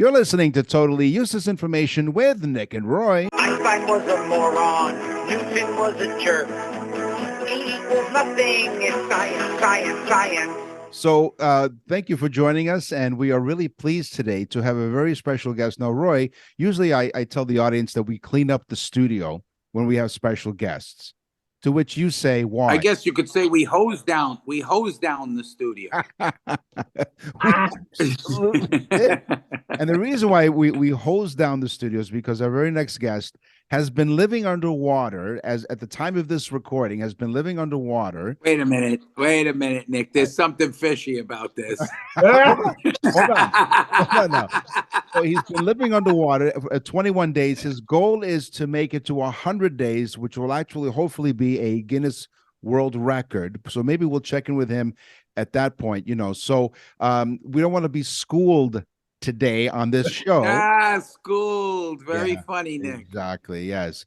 You're listening to Totally Useless Information with Nick and Roy. Einstein was a moron. Newton was a jerk. E equals nothing in science, science, science. So thank you for joining us, and we are really pleased today to have a very special guest. Now, Roy, usually I tell the audience that we clean up the studio when we have special guests, to which you say, why? I guess you could say we hose down the studio. We absolutely did. And the reason why we hose down the studio is because our very next guest has been living underwater, as at the time of this recording, has been living underwater. Wait a minute, Nick. There's something fishy about this. Hold on. No. So he's been living underwater for 21 days. His goal is to make it to 100 days, which will actually hopefully be a Guinness World Record. So maybe we'll check in with him at that point, So we don't want to be schooled today on this show. Schooled. Very funny, Nick. Exactly, yes.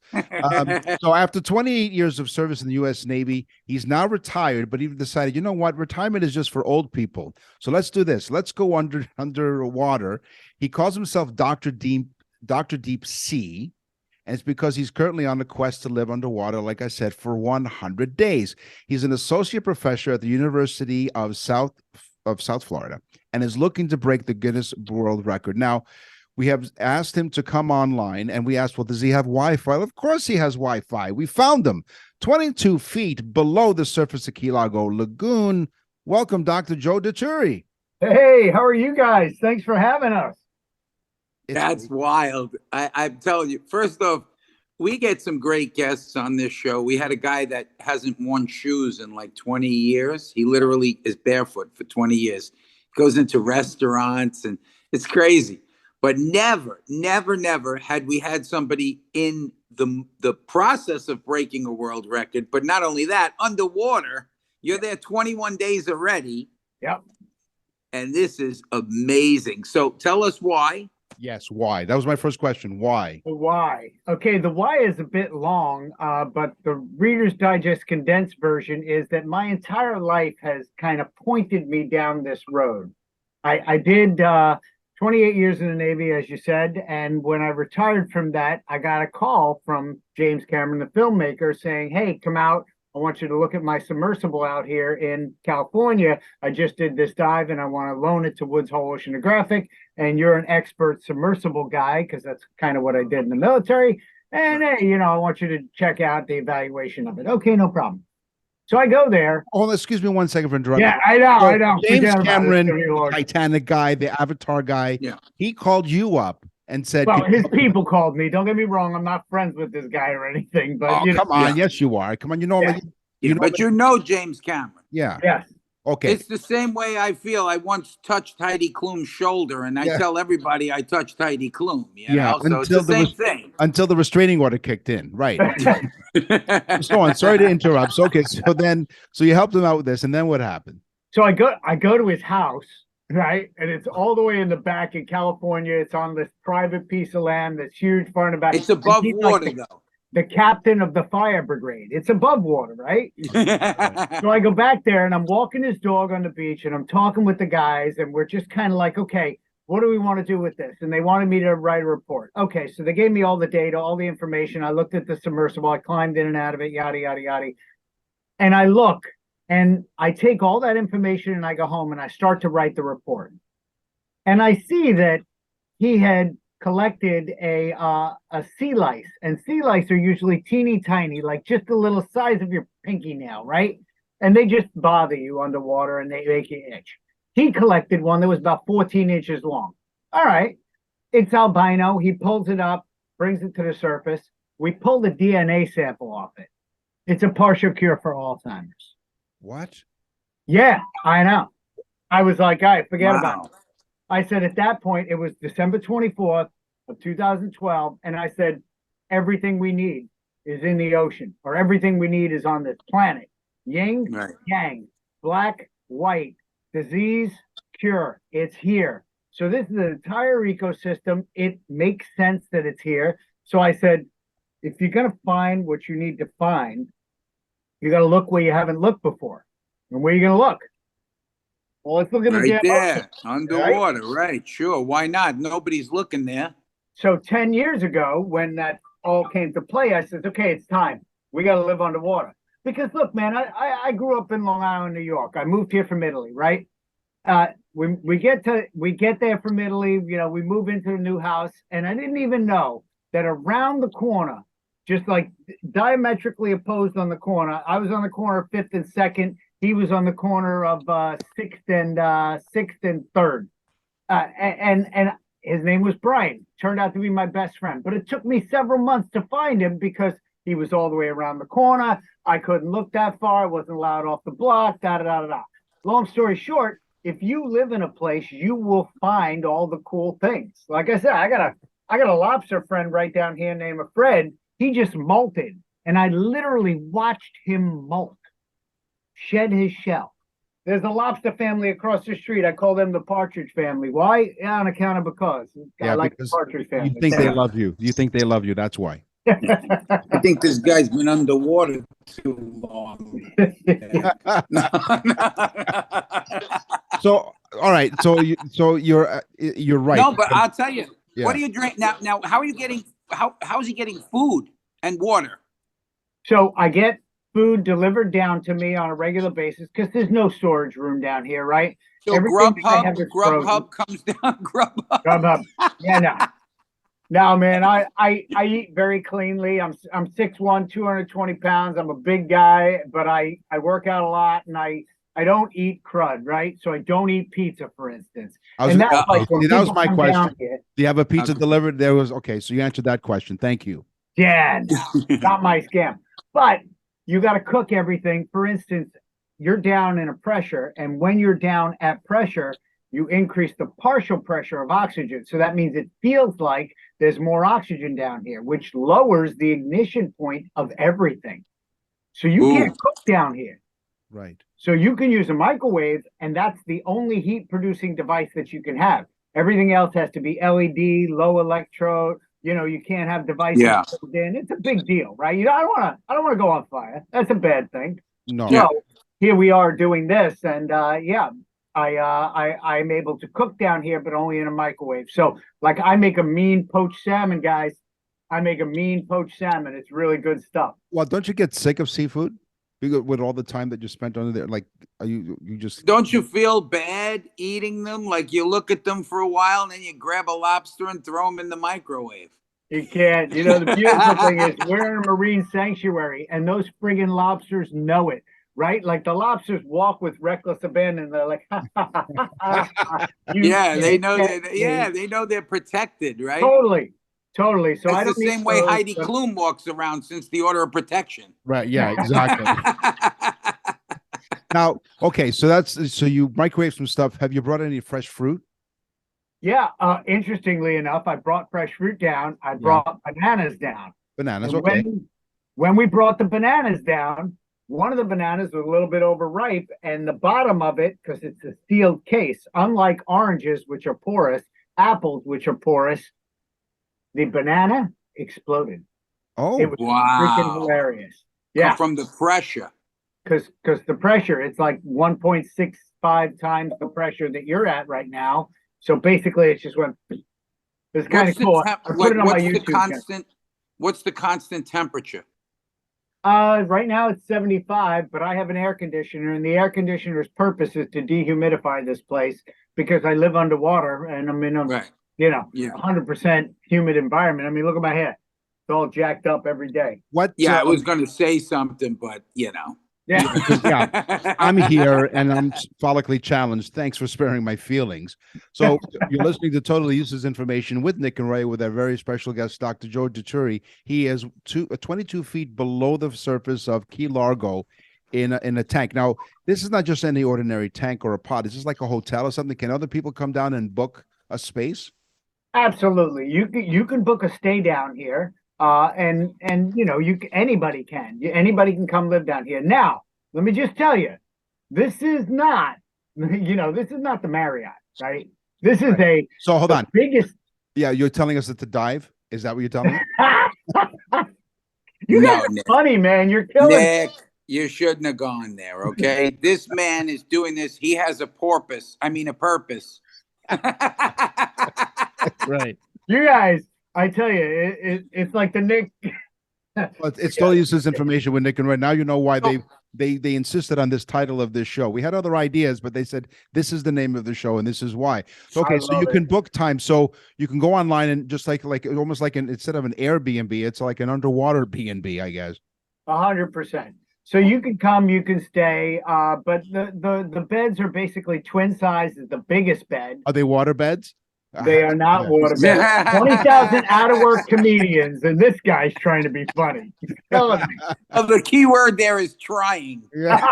So after 28 years of service in the U.S. Navy, he's now retired, but he decided, you know what? Retirement is just for old people. So let's do this. Let's go underwater. He calls himself Dr. Deep Sea, and it's because he's currently on the quest to live underwater, like I said, for 100 days. He's an associate professor at the University of South Florida and is looking to break the Guinness World Record. Now, we have asked him to come online, and we asked, well, does he have Wi-Fi? Well, of course he has Wi-Fi. We found him 22 feet below the surface of Key Largo lagoon. Welcome, Dr. Joe DiTuri. Hey, how are you guys? Thanks for having us. That's wild. I'm telling you, first off, we get some great guests on this show. We had a guy that hasn't worn shoes in like 20 years. He literally is barefoot for 20 years. Goes into restaurants, and it's crazy. But never had we had somebody in the process of breaking a world record. But not only that, underwater, you're there 21 days already. Yep. And this is amazing. So tell us why. Yes, why? That was my first question. Why? The why. Okay, the why is a bit long, but the Reader's Digest condensed version is that my entire life has kind of pointed me down this road. I did 28 years in the Navy, as you said, and when I retired from that, I got a call from James Cameron, the filmmaker, saying, hey, come out. I want you to look at my submersible out here in California. I just did this dive and I want to loan it to Woods Hole Oceanographic. And you're an expert submersible guy, because that's kind of what I did in the military. And hey, I want you to check out the evaluation of it. Okay, no problem. So I go there. Oh, excuse me 1 second for interrupting. Yeah, I know. James Cameron, the Titanic guy, the Avatar guy, he called you up and said, well, his people called me. Don't get me wrong. I'm not friends with this guy or anything, but come on. Yes, you are. Come on. You know James Cameron. Yeah. Yes. Okay. It's the same way I feel. I once touched Heidi Klum's shoulder, and I tell everybody I touched Heidi Klum. So it's the same thing. Until the restraining order kicked in. Right. So on. Sorry to interrupt. So, okay. So you helped him out with this, and then what happened? So I go to his house. Right. And it's all the way in the back in California. It's on this private piece of land that's huge far in the back. It's above water, though. The captain of the fire brigade. It's above water, right? So I go back there and I'm walking his dog on the beach and I'm talking with the guys and we're just kind of like, okay, what do we want to do with this? And they wanted me to write a report. Okay, so they gave me all the data, all the information. I looked at the submersible. I climbed in and out of it, yada, yada, yada. And I look. And I take all that information and I go home and I start to write the report. And I see that he had collected a sea lice. And sea lice are usually teeny tiny, like just the little size of your pinky nail, right? And they just bother you underwater and they make you itch. He collected one that was about 14 inches long. All right. It's albino. He pulls it up, brings it to the surface. We pull the DNA sample off it. It's a partial cure for Alzheimer's. What? Yeah, I know. I was like, all right, forget about it. I said at that point, it was December 24th of 2012. And I said, everything we need is in the ocean, or everything we need is on this planet. Yin, yang, black, white, disease, cure. It's here. So this is the entire ecosystem. It makes sense that it's here. So I said, if you're going to find what you need to find, you got to look where you haven't looked before. And where are you going to look? Well, let's look at the Right damn there, ocean, right? underwater, right? Sure, why not? Nobody's looking there. So 10 years ago, when that all came to play, I said, okay, it's time. We got to live underwater. Because look, man, I grew up in Long Island, New York. I moved here from Italy, right? We get there from Italy, you know, we move into the new house, and I didn't even know that around the corner, just like diametrically opposed on the corner, I was on the corner of 5th and 2nd. He was on the corner of 6th and 3rd. And his name was Brian. Turned out to be my best friend. But it took me several months to find him because he was all the way around the corner. I couldn't look that far. I wasn't allowed off the block, da da da da da. Long story short, if you live in a place, you will find all the cool things. Like I said, I got a lobster friend right down here named Fred. He just molted, and I literally watched him molt, shed his shell. There's a lobster family across the street. I call them the Partridge family. Why? Yeah, on account of because. I like the Partridge family. You think they love you. You think they love you. That's why. I think this guy's been underwater too long. So, all right. So you're right. No, but I'll tell you. Yeah. What do you drink now? Now, how are you getting? How's he getting food and water? So I get food delivered down to me on a regular basis because there's no storage room down here, right? So Grubhub comes down. Grubhub. Yeah, no. No, man, I eat very cleanly. I'm 6'1", 220 pounds. I'm a big guy, but I work out a lot, and I don't eat crud, right? So I don't eat pizza, for instance. That was my question. Do you have a pizza delivered? Okay, so you answered that question. Thank you. Yeah, no, not my scam. But you got to cook everything. For instance, you're down in a pressure, and when you're down at pressure, you increase the partial pressure of oxygen. So that means it feels like there's more oxygen down here, which lowers the ignition point of everything. So you can't cook down here. Right. So you can use a microwave, and that's the only heat producing device that you can have. Everything else has to be LED, low electrode. You know, you can't have devices plugged in. It's a big deal, right? You know, I don't want to go on fire. That's a bad thing. No. So here we are doing this, and I'm able to cook down here, but only in a microwave. So, like, I make a mean poached salmon, guys. I make a mean poached salmon. It's really good stuff. Well, don't you get sick of seafood with all the time that you spent under there? Like, you just don't you feel bad eating them? Like, you look at them for a while, and then you grab a lobster and throw them in the microwave. You can't. You know, the beautiful thing is we're in a marine sanctuary, and those friggin' lobsters know it. Right? Like the lobsters walk with reckless abandon. They're like, they know they know they're protected, right? Totally. So it's I don't the same way Heidi Klum walks around since the order of protection. Right. Yeah, exactly. Now, okay, so you microwave some stuff. Have you brought any fresh fruit? Yeah. Interestingly enough, I brought fresh fruit down. I brought bananas down. Bananas, and okay. When we brought the bananas down, one of the bananas was a little bit overripe, and the bottom of it, because it's a sealed case, unlike oranges, which are porous, apples, which are porous, the banana exploded. Oh, it was freaking hilarious. Yeah, from the pressure. Because the pressure, it's like 1.65 times the pressure that you're at right now. So basically, it just went. It's kind of cool. I put it on my YouTube. What's the constant temperature? Right now it's 75, but I have an air conditioner, and the air conditioner's purpose is to dehumidify this place because I live underwater and I'm in a 100% humid environment. I mean, look at my hair. It's all jacked up every day. I was going to say something, but you know. Yeah, I'm here and I'm follically challenged. Thanks for sparing my feelings. So you're listening to Totally Useless Information with Nick and Ray with our very special guest, Dr. Joe DiTuri. He is 22 feet below the surface of Key Largo in a tank. Now, this is not just any ordinary tank or a pod. This is like a hotel or something. Can other people come down and book a space? Absolutely. You can book a stay down here. And you know, anybody can come live down here. Now, let me just tell you, this is not the Marriott, right? This is so hold on. Biggest. Yeah, you're telling us that to dive? Is that what you're telling me? You guys are funny, man. You're killing. Nick, You shouldn't have gone there, okay? This man is doing this. He has a purpose. I mean, a purpose. Right. You guys, I tell you, it's like the Nick. But it's still useless information with Nick and Red. Now you know why they insisted on this title of this show. We had other ideas, but they said this is the name of the show and this is why. So, okay, so you can book time. So you can go online and just like almost like instead of an Airbnb, it's like an underwater B&B, I guess. 100%. So you can come, you can stay, but the beds are basically twin sizes. The biggest bed. Are they water beds? They are not water beds. 20,000 out of work comedians, and this guy's trying to be funny. He's killing me. Oh, the key word there is trying. Yeah.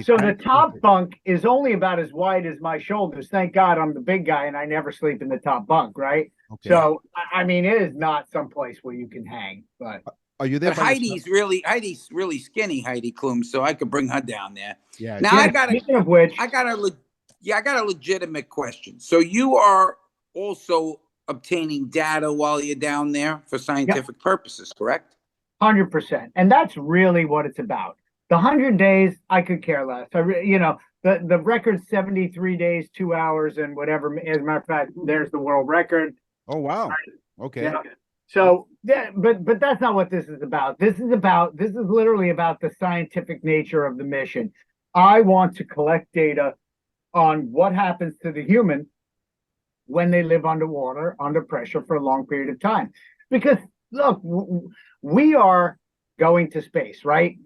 So the top bunk is only about as wide as my shoulders. Thank God I'm the big guy and I never sleep in the top bunk, right? Okay. So I mean, it is not someplace where you can hang. But are you there? But Heidi's really skinny, Heidi Klum, so I could bring her down there. Yeah. Now I got a legitimate question. So you are also obtaining data while you're down there for scientific purposes, correct? 100%, and that's really what it's about. The 100 days, I could care less. The record's 73 days, 2 hours, and whatever. As a matter of fact, there's the world record. Oh wow! Okay. Yeah. So, but that's not what this is about. This is literally about the scientific nature of the mission. I want to collect data on what happens to the human when they live underwater, under pressure for a long period of time. Because look, we are going to space, right?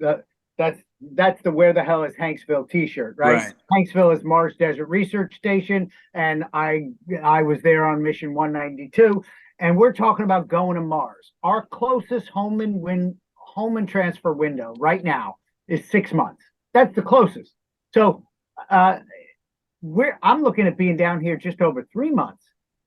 That's the "Where the hell is Hanksville" T-shirt, right? Hanksville is Mars Desert Research Station, and I was there on mission 192, and we're talking about going to Mars. Our closest home and transfer window right now is 6 months. That's the closest. So I'm looking at being down here just over 3 months.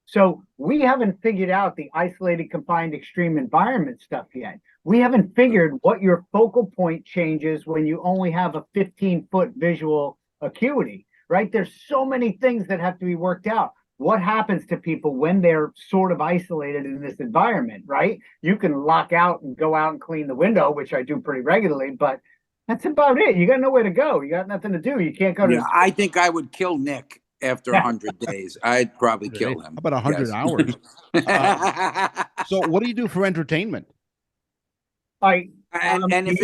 So we haven't figured out the isolated, confined, extreme environment stuff yet. We haven't figured what your focal point changes when you only have a 15-foot visual acuity, right? There's so many things that have to be worked out. What happens to people when they're sort of isolated in this environment, right? You can lock out and go out and clean the window, which I do pretty regularly, but that's about it. You got nowhere to go. You got nothing to do. You can't go to. I think I would kill Nick after 100 days. I'd probably kill him. How about 100 hours? So what do you do for entertainment? And if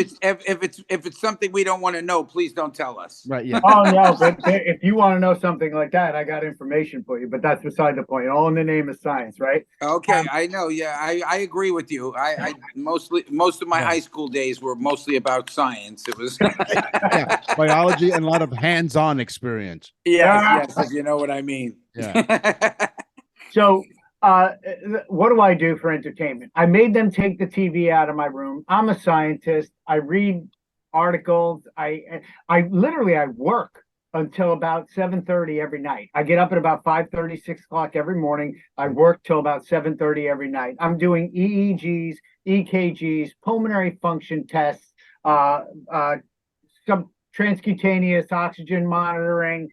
it's something we don't want to know, please don't tell us. Right. Yeah. Oh no, but if you want to know something like that, I got information for you. But that's beside the point. All in the name of science, right? Okay, I know. Yeah, I agree with you. I most of my high school days were mostly about science. It was biology and a lot of hands-on experience. Yes, if you know what I mean. Yeah. So. What do I do for entertainment? I made them take the TV out of my room. I'm a scientist. I read articles. I literally work until about 7:30 every night. I get up at about 5:30, 6 o'clock every morning. I work till about 7:30 every night. I'm doing EEGs, EKGs, pulmonary function tests, some transcutaneous oxygen monitoring,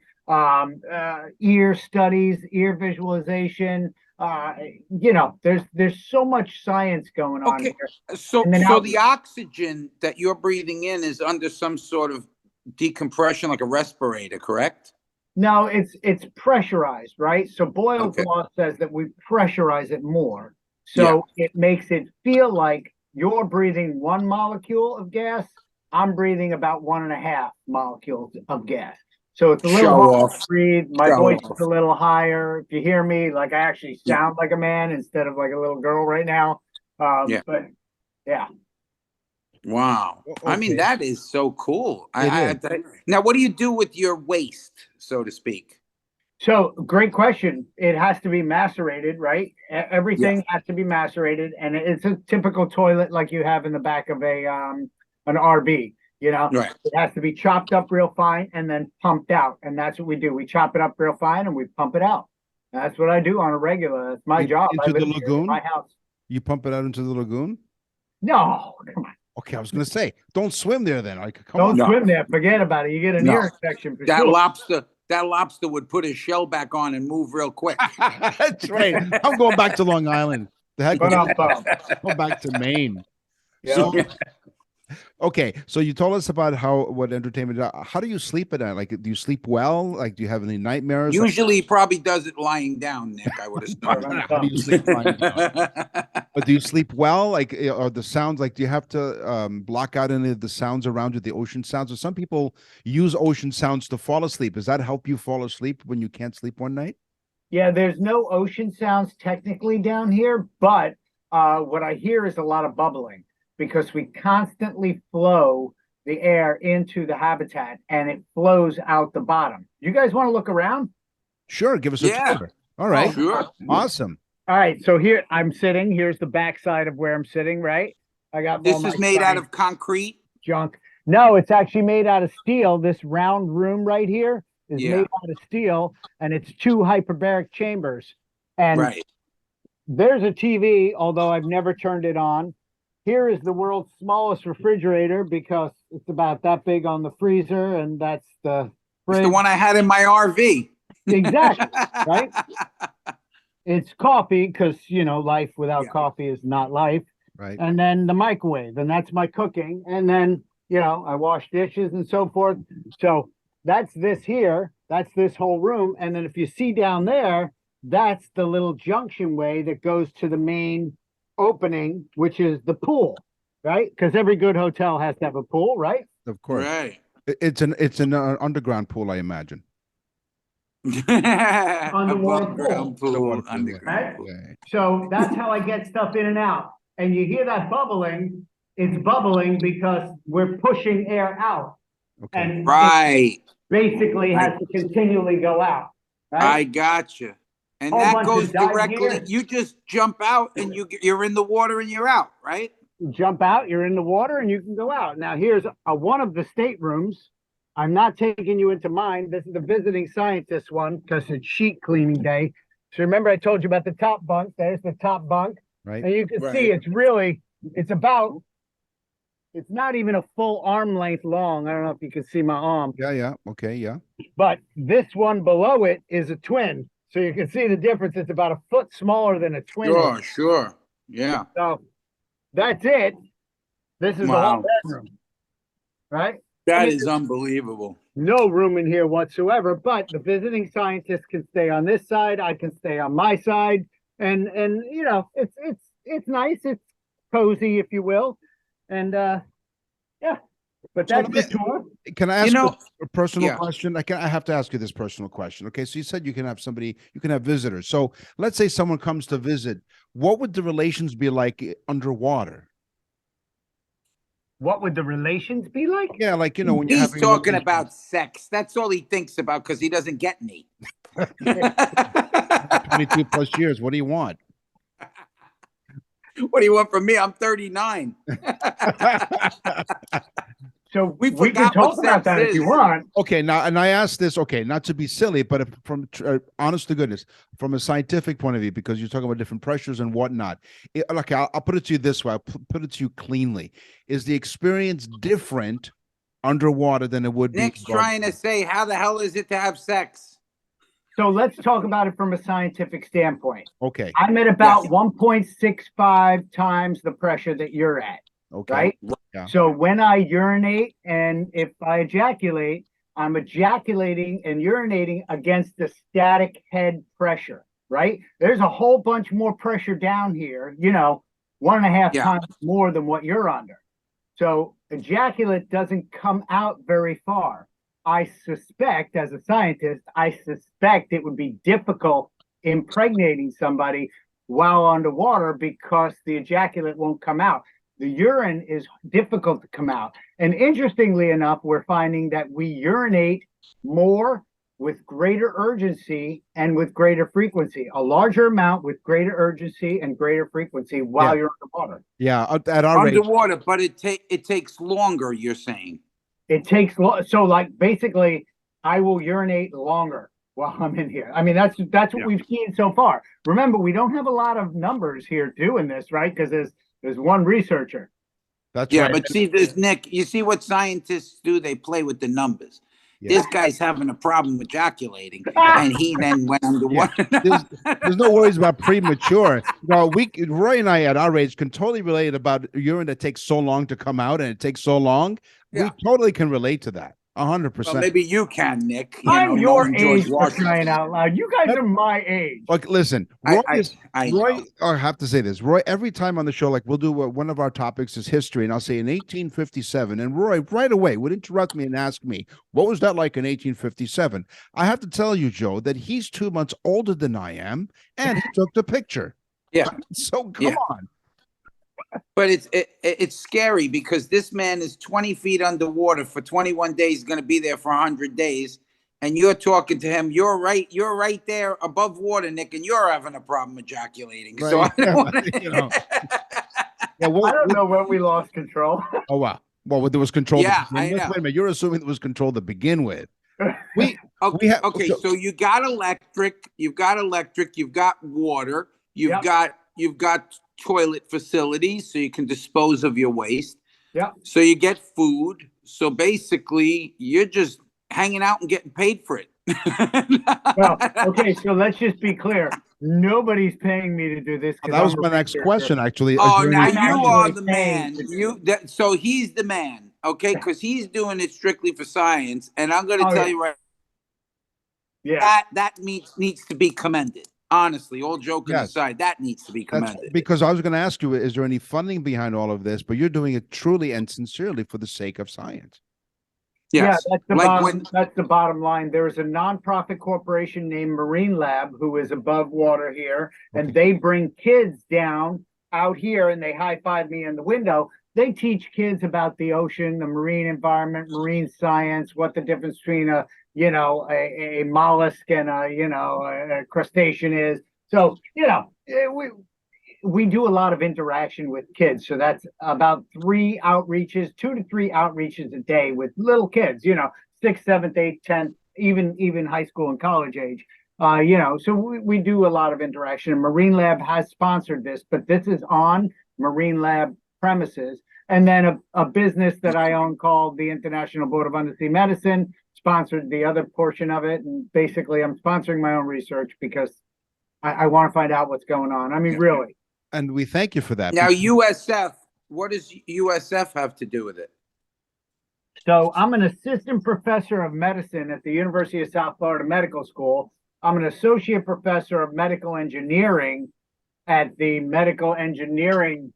ear studies, ear visualization. There's so much science going on here. So the oxygen that you're breathing in is under some sort of decompression, like a respirator, correct? No, it's pressurized, right? So Boyle's law says that we pressurize it more. So it makes it feel like you're breathing 1 molecule of gas. I'm breathing about 1.5 molecules of gas. So it's a little hard to breathe. My voice is a little higher. If you hear me, like I actually sound like a man instead of like a little girl right now. But yeah. Wow. Okay. I mean, that is so cool. Now, what do you do with your waste, so to speak? So great question. It has to be macerated, right? Everything has to be macerated, and it's a typical toilet like you have in the back of an RV. It has to be chopped up real fine and then pumped out. And that's what we do. We chop it up real fine and we pump it out. That's what I do on a regular. That's my job. Into the lagoon? In my house. You pump it out into the lagoon? No, come on. Okay, I was going to say, don't swim there then. Don't swim there. Forget about it. You get an ear infection for sure. That lobster would put his shell back on and move real quick. That's right. I'm going back to Long Island. The heck? Go back to Maine. Yeah. Okay, so you told us about what entertainment. How do you sleep at night? Like, do you sleep well? Like, do you have any nightmares? Usually, he probably does it lying down, Nick. I would assume. How do you sleep lying down? But do you sleep well? Like, are the sounds like? Do you have to block out any of the sounds around you, the ocean sounds? Or some people use ocean sounds to fall asleep. Does that help you fall asleep when you can't sleep one night? Yeah, there's no ocean sounds technically down here, but what I hear is a lot of bubbling because we constantly flow the air into the habitat and it flows out the bottom. You guys want to look around? Sure, give us a tour. All right, Sure. awesome. All right, so here I'm sitting. Here's the backside of where I'm sitting, right? I got This is made out of concrete. junk. No, it's actually made out of steel. This round room right here is Yeah. made out of steel, and it's 2 hyperbaric chambers. And Right. there's a TV, although I've never turned it on. Here is the world's smallest refrigerator because it's about that big on the freezer, and that's the It's fridge. the one I had in my RV. Exactly, right? It's coffee because, life without Yeah. coffee is not life. Right. And then the microwave, and that's my cooking. And then, I wash dishes and so forth. So that's this here. That's this whole room. And then if you see down there, that's the little junction way that goes to the main opening, which is the pool, right? Because every good hotel has to have a pool, right? Of course. Right. It's an underground pool, I imagine. Underwater Above ground pool. pool, Underwater pool, underground pool. Okay. So that's how I get stuff in and out. And you hear that bubbling, it's bubbling because we're pushing air out. Okay. And it Right. basically has to continually go out. I Right? gotcha. And Whole that bunch goes of dive directly. gear. You just jump out and you're in the water and you're out, right? You jump out, you're in the water, and you can go out. Now, here's one of the staterooms. I'm not taking you into mine. This is the visiting scientist one because it's sheet cleaning day. So remember I told you about the top bunk. There's the top bunk. Right. And you can Right. see it's not even a full arm length long. I don't know if you can see my arm, Yeah. Yeah. Okay. Yeah. but this one below it is a twin. So you can see the difference. It's about a foot smaller than a twin. Sure, is. sure. Yeah. So that's it. This is the Wow. whole bedroom, right? That mean, is unbelievable. No room in here whatsoever, but the visiting scientist can stay on this side. I can stay on my side. And it's nice. It's cozy, if you will. And yeah, but So that's let me- the tour. Can I ask a personal yeah. question? I have to ask you this personal question. Okay, so you said you can have visitors. So let's say someone comes to visit. What would the relations be like underwater? What would the relations be like? Yeah, like when you're He's having talking relations- about sex. That's all he thinks about because he doesn't get any. 22 plus years. What do you want? What do you want from me? I'm 39. So We we can forgot talk what about sex that if you is. want. Okay, now, and I asked this, okay, not to be silly, but from honest to goodness, from a scientific point of view, because you're talking about different pressures and whatnot. I'll put it to you this way. I'll put it to you cleanly. Is the experience different underwater than it would be? Nick's trying to say, how the hell is it to have sex? So let's talk about it from a scientific standpoint. Okay. I'm at about Yes. 1.65 times the pressure that you're at, Okay. right? Yeah. So when I urinate and if I ejaculate, I'm ejaculating and urinating against the static head pressure, right? There's a whole bunch more pressure down here, 1.5 Yeah. times more than what you're under. So ejaculate doesn't come out very far. I suspect, as a scientist, it would be difficult impregnating somebody while underwater because the ejaculate won't come out. The urine is difficult to come out. And interestingly enough, we're finding that we urinate more with greater urgency and with greater frequency, a larger amount with greater urgency and greater frequency while you're underwater. Yeah. At our age. Underwater, but it takes longer, you're saying. It takes so like basically I will urinate longer while I'm in here. I mean, that's what we've seen so far. Remember, we don't have a lot of numbers here doing this, right? Because there's one researcher. That's Yeah, right. but see, there's Nick. You see what scientists do? They play with the numbers. This guy's having a problem ejaculating, and he then went underwater. There's no worries about premature. No, Roy and I at our age can totally relate about urine that takes so long to come out and it takes so long. Yeah. We totally can relate to that. 100%. Well, maybe you can, Nick. I'm your knowing George age for Washington. crying out loud. You guys are my age. Look, listen, Roy, I have to say this. Roy, every time on the show, like we'll do one of our topics is history, and I'll say in 1857, and Roy right away would interrupt me and ask me, what was that like in 1857? I have to tell you, Joe, that he's 2 months older than I am, and he took the picture. Yeah. So come on. But it's scary because this man is 20 feet underwater for 21 days, going to be there for 100 days. And you're talking to him. You're right there above water, Nick, and you're having a problem ejaculating. Right. So I don't want to. I don't know when we lost control. Oh, wow. Well, there was control. Yeah, I know. Wait a minute. You're assuming there was control to begin with. Okay, so you got electric. You've got water. You've got toilet facilities so you can dispose of your waste. Yeah. So you get food. So basically, you're just hanging out and getting paid for it. Well, okay, so let's just be clear. Nobody's paying me to do this. That was my next question, actually. Oh, now you are the man. So he's the man, okay? Because he's doing it strictly for science, and I'm going to tell you right. Yeah. That needs to be commended. Honestly, all joking aside, that needs to be commended. Because I was going to ask you, is there any funding behind all of this? But you're doing it truly and sincerely for the sake of science. Yes. Yeah, that's the bottom line. There is a nonprofit corporation named Marine Lab who is above water here, and they bring kids down out here, and they high-five me in the window. They teach kids about the ocean, the marine environment, marine science, what the difference between a mollusk and a crustacean is. So, we do a lot of interaction with kids. So that's about 2 to 3 outreaches a day with little kids, 6th, 7th, 8th, 10th, even high school and college age. So we do a lot of interaction. And Marine Lab has sponsored this, but this is on Marine Lab premises. And then a business that I own called the International Board of Undersea Medicine sponsored the other portion of it. And basically I'm sponsoring my own research because I want to find out what's going on. I mean, really. And we thank you for that. Now, USF, what does USF have to do with it? So I'm an assistant professor of medicine at the University of South Florida Medical School. I'm an associate professor of medical engineering at the Medical Engineering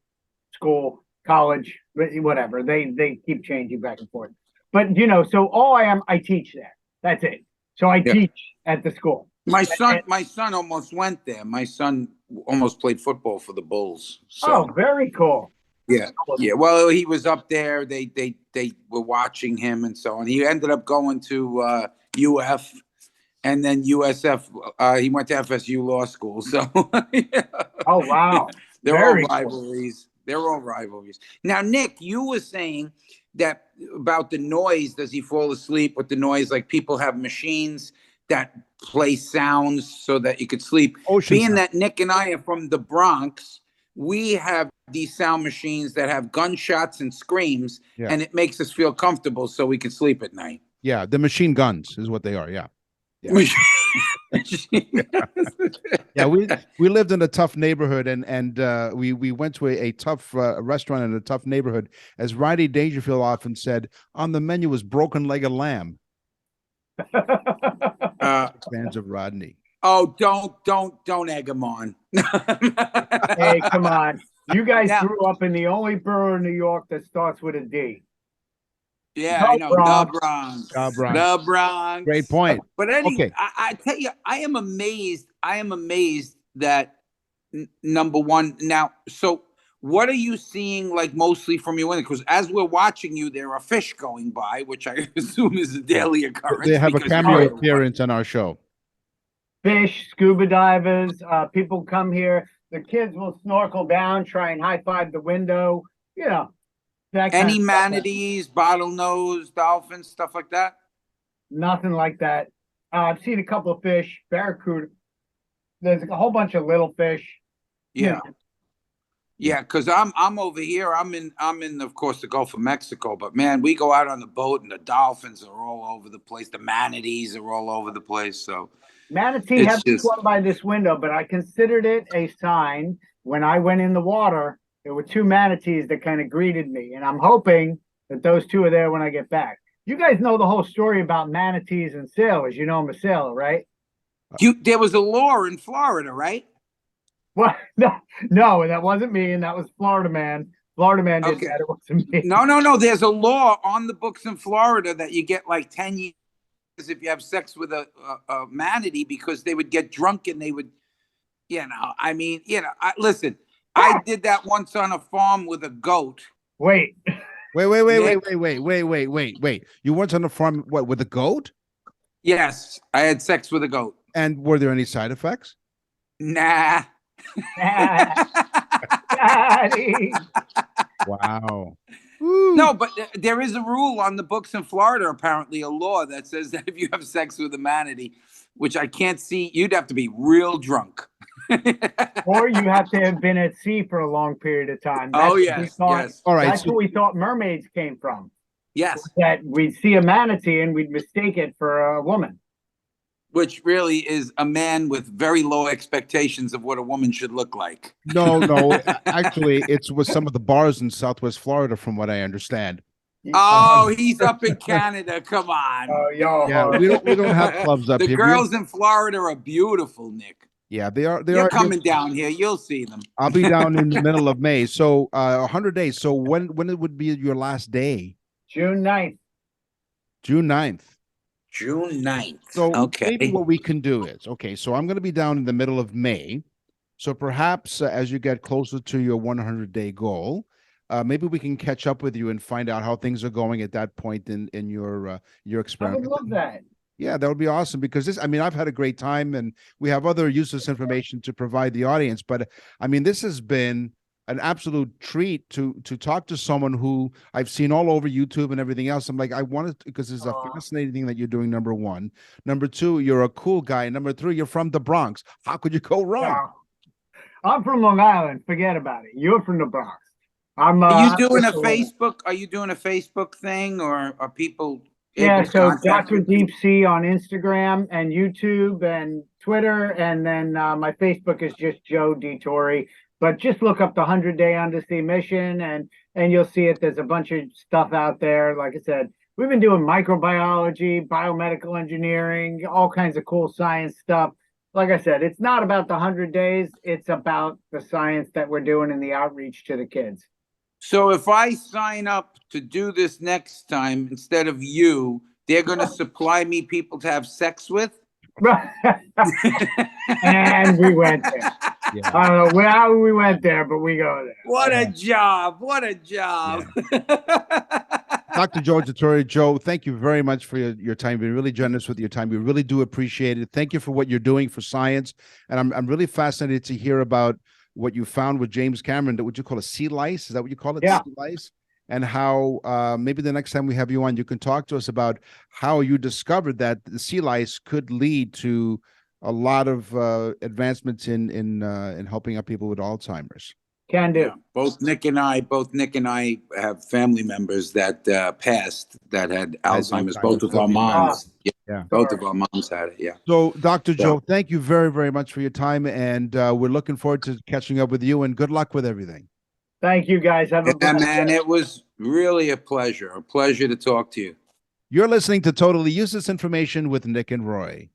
School, college, whatever. They keep changing back and forth. But, so all I teach there. That's it. So I teach at the school. My son almost went there. My son almost played football for the Bulls. So. Oh, very cool. Yeah. Well, he was up there. They were watching him and so on. He ended up going to UF, and then USF. He went to FSU Law School. So. Oh wow. They're all rivalries. They're all rivalries. Now, Nick, you were saying that about the noise. Does he fall asleep with the noise? Like people have machines that play sounds so that you could sleep. Being that Nick and I are from the Bronx, we have these sound machines that have gunshots and screams, and it makes us feel comfortable so we can sleep at night. Yeah, the machine guns is what they are. Yeah. Yeah, we lived in a tough neighborhood, and we went to a tough restaurant in a tough neighborhood. As Rodney Dangerfield often said, on the menu was broken-legged lamb. Fans of Rodney. Oh, don't egg him on. Hey, come on. You guys grew up in the only borough in New York that starts with a D. Yeah, I know. The Bronx. The Bronx. Great point. But anyway, I tell you, I am amazed that number one. Now, so what are you seeing like mostly from your window? Because as we're watching you, there are fish going by, which I assume is a daily occurrence. They have a cameo appearance on our show. Fish, scuba divers, people come here. The kids will snorkel down, try and high-five the window. Any manatees, bottlenose, dolphins, stuff like that? Nothing like that. I've seen a couple of fish, barracuda. There's a whole bunch of little fish. Yeah. Yeah, because I'm over here. I'm in of course the Gulf of Mexico, but man, we go out on the boat and the dolphins are all over the place. The manatees are all over the place. So Manatee it's haven't just swum by this window, but I considered it a sign when I went in the water. There were two manatees that kind of greeted me, and I'm hoping that those two are there when I get back. You guys know the whole story about manatees and sailors. You know I'm a sailor, right? there was a law in Florida, right? Well, no, that wasn't me, and that was Florida man. Florida man did Okay. that. It wasn't me. No. There's a law on the books in Florida that you get like 10 years if you have sex with a manatee because they would get drunk and they would, I mean, listen, I did that once on a farm with a goat. Wait. Wait. You went on a farm, what, with a goat? Yes, I had sex with a goat. And were there any side effects? Nah. Daddy. Wow. No, but there is a rule on the books in Florida, apparently a law that says that if you have sex with a manatee, which I can't see, you'd have to be real drunk. Or you have to have been at sea for a long period of time. Oh, yes. All right. That's where we thought mermaids came from. Yes. That we'd see a manatee and we'd mistake it for a woman. Which really is a man with very low expectations of what a woman should look like. No. Actually, it's with some of the bars in Southwest Florida, from what I understand. Oh, he's up in Canada. Come on. Yeah, we don't have clubs up The here. girls in Florida are beautiful, Nick. Yeah, they are. They're coming down here. You'll see them. I'll be down in the middle of May. So 100 days. So when it would be your last day? June 9th. June 9th. June 9th. So okay. maybe what we can do is, so I'm going to be down in the middle of May. So perhaps as you get closer to your 100-day goal, maybe we can catch up with you and find out how things are going at that point in your experiment. I would love that. Yeah, that would be awesome because I've had a great time and we have other useless information to provide the audience. But I mean, this has been an absolute treat to talk to someone who I've seen all over YouTube and everything else. I'm like, I wanted because it's a fascinating thing that you're doing. Number one, number two, you're a cool guy. Number three, you're from the Bronx. How could you go wrong? Wow. I'm from Long Island. Forget about it. You're from the Bronx. I'm. Are you doing a Facebook? Are you doing a Facebook thing, or are people? Yeah, so contact Dr. you? Deep Sea on Instagram and YouTube and Twitter, and then my Facebook is just Joe DiTuri. But just look up the 100-day undersea mission, and you'll see it. There's a bunch of stuff out there. Like I said, we've been doing microbiology, biomedical engineering, all kinds of cool science stuff. Like I said, it's not about the 100 days. It's about the science that we're doing and the outreach to the kids. So if I sign up to do this next time instead of you, they're going to supply me people to have sex with? And we went there. Yeah. I don't know how we went there, but we go there. What a job. What a job. Dr. Joe DiTuri. Joe, thank you very much for your time. You've been really generous with your time. We really do appreciate it. Thank you for what you're doing for science. And I'm really fascinated to hear about what you found with James Cameron, that what you call a sea lice. Is that what you call it? Yeah. Sea lice? And how maybe the next time we have you on, you can talk to us about how you discovered that the sea lice could lead to a lot of advancements in helping out people with Alzheimer's. Can do. Yeah. Both Nick and I have family members that passed that had Alzheimer's. Both of our moms. Yeah. Both of our moms had it. Yeah. So, Dr. Joe, thank you very, very much for your time. And we're looking forward to catching up with you, and good luck with everything. Thank you, guys. Have a And man, it was really a pleasure to talk to you. You're listening to Totally Useless Information with Nick and Roy.